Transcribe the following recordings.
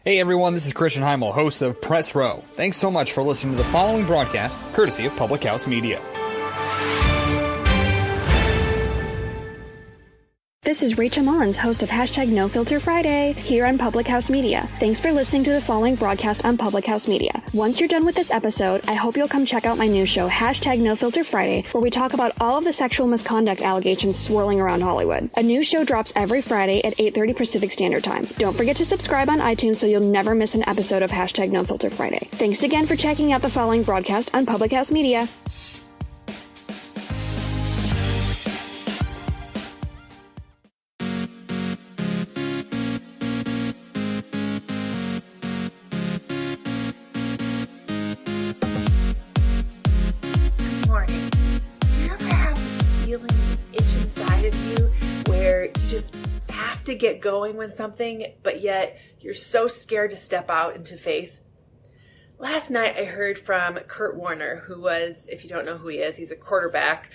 Hey everyone, this is Christian Heimel, host of Press Row. Thanks so much for listening to the following broadcast, courtesy of Public House Media. This is Rachel Mullins, host of #NoFilterFriday here on Public House Media. Thanks for listening to the following broadcast on Public House Media. Once you're done with this episode, I hope you'll come check out my new show, #NoFilterFriday, where we talk about all of the sexual misconduct allegations swirling around Hollywood. A new show drops every Friday at 8:30 Pacific Standard Time. Don't forget to subscribe on iTunes so you'll never miss an episode of #NoFilterFriday. Thanks again for checking out the following broadcast on Public House Media. To get going when something, but yet you're so scared to step out into faith. Last night I heard from Kurt Warner, who was, if you don't know who he is, he's a quarterback,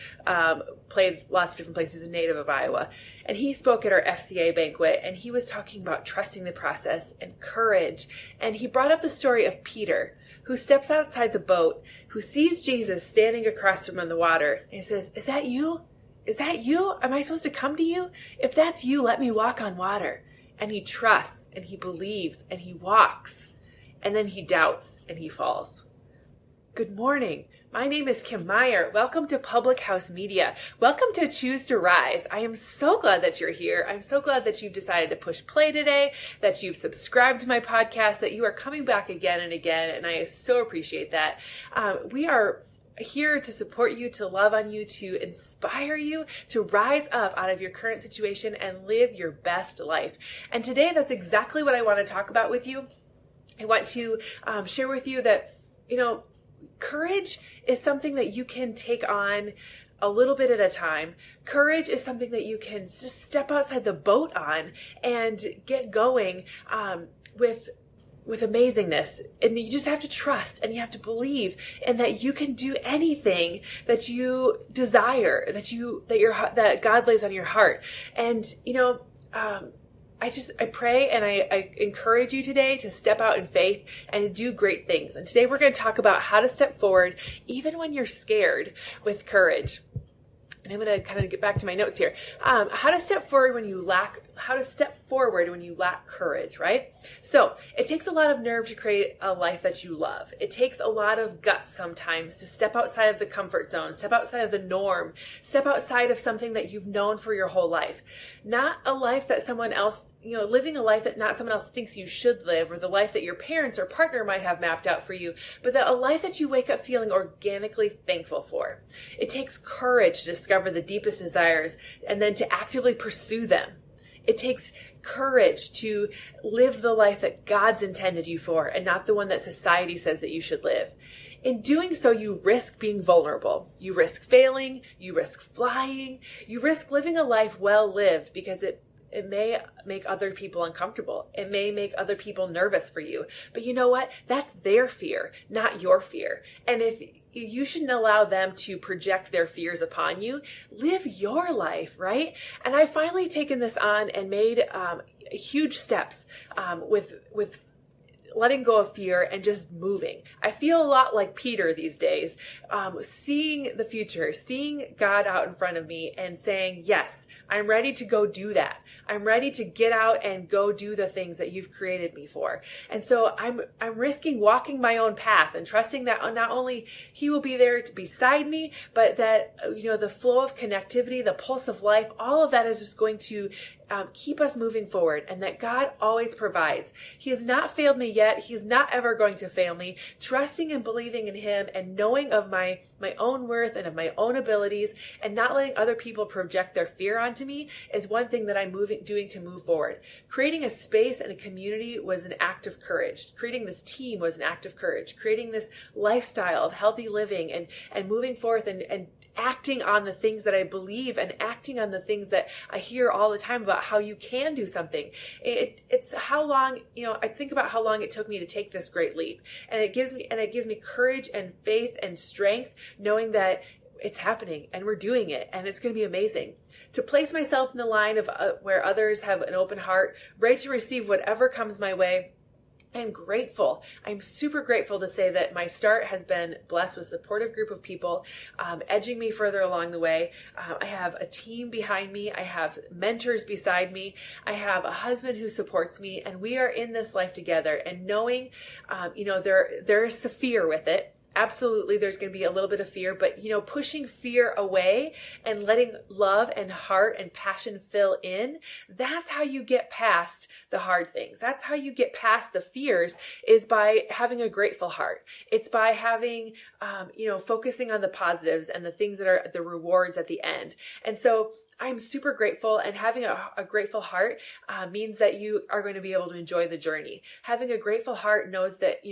played lots of different places, a native of Iowa, and he spoke at our FCA banquet, and he was talking about trusting the process and courage, and he brought up the story of Peter, who steps outside the boat, who sees Jesus standing across from him on the water, and he says, "Is that you? Is that you? Am I supposed to come to you? If that's you, let me walk on water." And he trusts, and he believes, and he walks. And then he doubts, and he falls. Good morning. My name is Kim Meyer. Welcome to Public House Media. Welcome to Choose to Rise. I am so glad that you're here. I'm so glad that you've decided to push play today, that you've subscribed to my podcast, that you are coming back again and again, and I so appreciate that. We are here to support you, to love on you, to inspire you, to rise up out of your current situation and live your best life. And today, that's exactly what I want to talk about with you. I want to share with you that, courage is something that you can take on a little bit at a time. Courage is something that you can just step outside the boat on and get going with amazingness. And you just have to trust and you have to believe and that you can do anything that you desire, that God lays on your heart. And, I pray and I encourage you today to step out in faith and to do great things. And today we're going to talk about how to step forward even when you're scared with courage. And I'm going to kind of get back to my notes here. How to step forward when you lack courage, right? So it takes a lot of nerve to create a life that you love. It takes a lot of guts sometimes to step outside of the comfort zone, step outside of the norm, step outside of something that you've known for your whole life. Not a life that someone else, living a life that not someone else thinks you should live, or the life that your parents or partner might have mapped out for you, but that a life that you wake up feeling organically thankful for. It takes courage to discover the deepest desires and then to actively pursue them. It takes courage to live the life that God's intended you for and not the one that society says that you should live. In doing so, you risk being vulnerable. You risk failing. You risk flying. You risk living a life well lived because it may make other people uncomfortable. It may make other people nervous for you. But you know what? That's their fear, not your fear. And if you shouldn't allow them to project their fears upon you, live your life, right? And I've finally taken this on and made huge steps with letting go of fear and just moving. I feel a lot like Peter these days, seeing the future, seeing God out in front of me and saying, yes, I'm ready to go do that. I'm ready to get out and go do the things that you've created me for. And so I'm risking walking my own path and trusting that not only He will be there beside me, but that, the flow of connectivity, the pulse of life, all of that is just going to keep us moving forward, and that God always provides. He has not failed me yet. He is not ever going to fail me. Trusting and believing in Him and knowing of my own worth and of my own abilities and not letting other people project their fear onto me is one thing that I'm doing to move forward. Creating a space and a community was an act of courage. Creating this team was an act of courage. Creating this lifestyle of healthy living and moving forth and acting on the things that I believe and acting on the things that I hear all the time about how you can do something. It's how long, I think about how long it took me to take this great leap. And it gives me courage and faith and strength knowing that it's happening and we're doing it and it's going to be amazing. To place myself in the line of where others have an open heart, ready to receive whatever comes my way, I'm grateful. I'm super grateful to say that my start has been blessed with a supportive group of people, edging me further along the way. I have a team behind me. I have mentors beside me. I have a husband who supports me, and we are in this life together. And knowing, there is some fear with it. Absolutely, there's going to be a little bit of fear, but pushing fear away and letting love and heart and passion fill in, that's how you get past the hard things. That's how you get past the fears, is by having a grateful heart. It's by having, focusing on the positives and the things that are the rewards at the end. And so I'm super grateful, and having a grateful heart means that you are going to be able to enjoy the journey. Having a grateful heart knows that,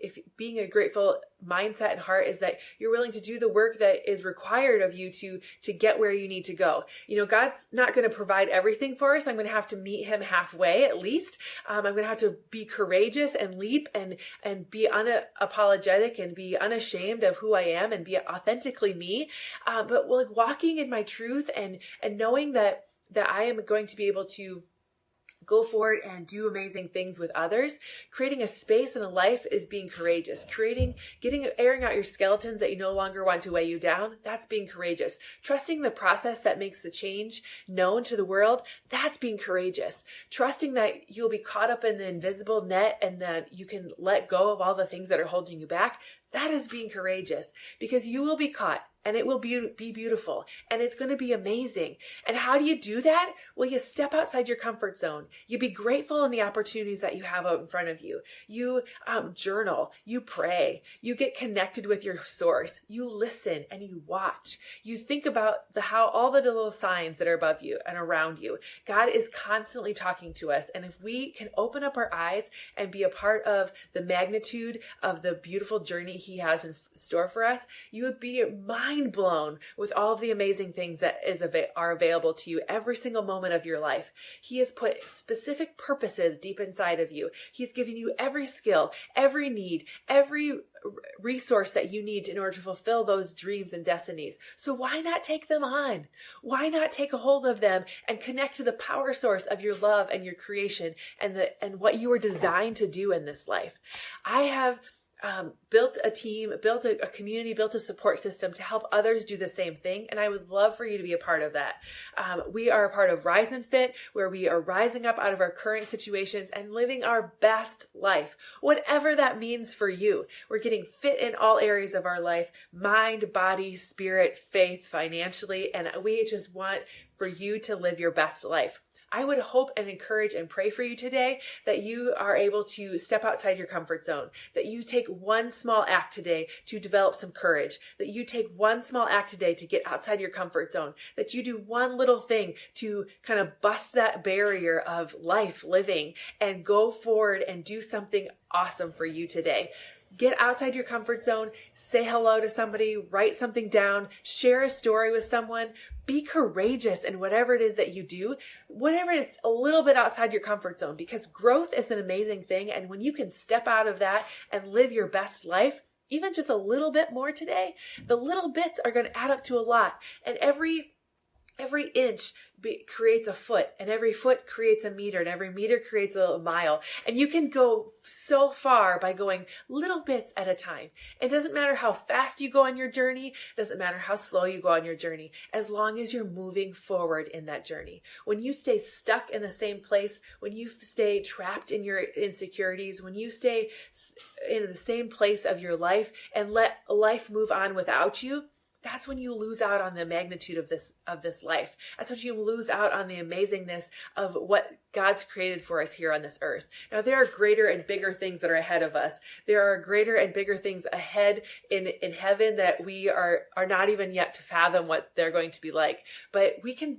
if being a grateful mindset and heart is that you're willing to do the work that is required of you to get where you need to go. God's not going to provide everything for us. I'm going to have to meet him halfway at least. I'm going to have to be courageous and leap and be unapologetic and be unashamed of who I am and be authentically me. But walking in my truth and knowing that I am going to be able to go forward and do amazing things with others. Creating a space in a life is being courageous. Airing out your skeletons that you no longer want to weigh you down, that's being courageous. Trusting the process that makes the change known to the world, that's being courageous. Trusting that you'll be caught up in the invisible net and that you can let go of all the things that are holding you back, that is being courageous, because you will be caught. And it will be beautiful, and it's going to be amazing. And how do you do that? Well, you step outside your comfort zone. You be grateful in the opportunities that you have out in front of you. You journal, you pray, you get connected with your source, you listen and you watch. You think about how all the little signs that are above you and around you. God is constantly talking to us, and if we can open up our eyes and be a part of the magnitude of the beautiful journey he has in store for us, you would be mind blown with all of the amazing things that are available to you every single moment of your life. He has put specific purposes deep inside of you. He's given you every skill, every need, every resource that you need in order to fulfill those dreams and destinies. So why not take them on? Why not take a hold of them and connect to the power source of your love and your creation and what you were designed to do in this life? I have built a team, built a community, built a support system to help others do the same thing. And I would love for you to be a part of that. We are a part of Rise and Fit, where we are rising up out of our current situations and living our best life, whatever that means for you. We're getting fit in all areas of our life: mind, body, spirit, faith, financially. And we just want for you to live your best life. I would hope and encourage and pray for you today that you are able to step outside your comfort zone, that you take one small act today to develop some courage, that you take one small act today to get outside your comfort zone, that you do one little thing to kind of bust that barrier of life living and go forward and do something awesome for you today. Get outside your comfort zone, say hello to somebody, write something down, share a story with someone. Be courageous in whatever it is that you do, whatever is a little bit outside your comfort zone, because growth is an amazing thing. And when you can step out of that and live your best life, even just a little bit more today, the little bits are going to add up to a lot. And every inch creates a foot, and every foot creates a meter, and every meter creates a mile. And you can go so far by going little bits at a time. It doesn't matter how fast you go on your journey. It doesn't matter how slow you go on your journey, as long as you're moving forward in that journey. When you stay stuck in the same place, when you stay trapped in your insecurities, when you stay in the same place of your life and let life move on without you, that's when you lose out on the magnitude of this life. That's when you lose out on the amazingness of what God's created for us here on this earth. Now, there are greater and bigger things that are ahead of us. There are greater and bigger things ahead in heaven that we are not even yet to fathom what they're going to be like. But we can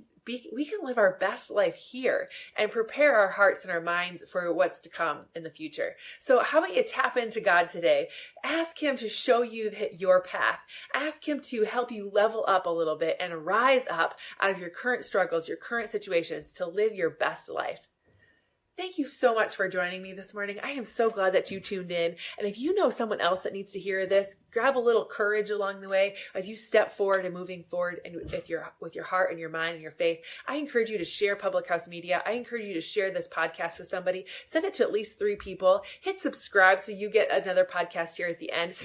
live our best life here and prepare our hearts and our minds for what's to come in the future. So how about you tap into God today? Ask him to show you your path. Ask him to help you level up a little bit and rise up out of your current struggles, your current situations, to live your best life. Thank you so much for joining me this morning. I am so glad that you tuned in. And if you know someone else that needs to hear this, grab a little courage along the way as you step forward and moving forward and with your heart and your mind and your faith. I encourage you to share Public House Media. I encourage you to share this podcast with somebody. Send it to at least 3 people. Hit subscribe so you get another podcast here at the end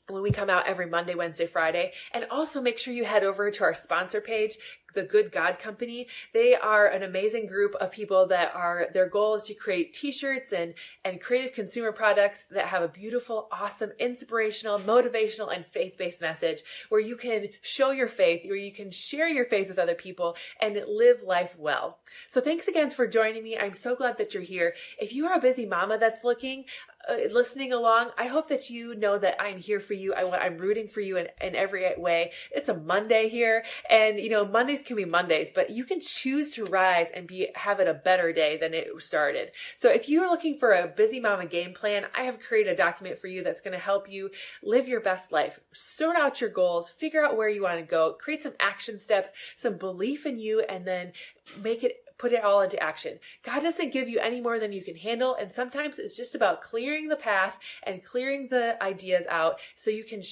when we come out every Monday, Wednesday, Friday. And also make sure you head over to our sponsor page, The Good God Company. They are an amazing group of people that their goal is to create t-shirts and creative consumer products that have a beautiful, awesome, inspirational, motivational, and faith-based message where you can show your faith, where you can share your faith with other people and live life well. So thanks again for joining me. I'm so glad that you're here. If you are a busy mama that's listening along, I hope that you know that I'm here for you. I'm rooting for you in every way. It's a Monday here, and Mondays can be Mondays, but you can choose to rise and have it a better day than it started. So if you're looking for a busy mama game plan, I have created a document for you that's going to help you live your best life, sort out your goals, figure out where you want to go, create some action steps, some belief in you, and then put it all into action. God doesn't give you any more than you can handle, and sometimes it's just about clearing the path and clearing the ideas out so you can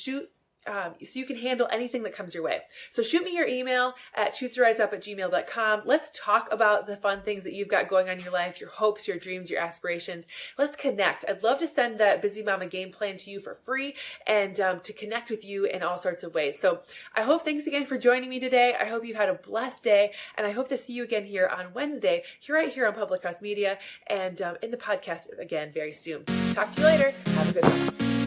handle anything that comes your way. So shoot me your email at choosetoriseup@gmail.com. Let's talk about the fun things that you've got going on in your life, your hopes, your dreams, your aspirations. Let's connect. I'd love to send that Busy Mama game plan to you for free and to connect with you in all sorts of ways. So thanks again for joining me today. I hope you've had a blessed day, and I hope to see you again here on Wednesday, right here on Public House Media, and in the podcast again very soon. Talk to you later. Have a good one.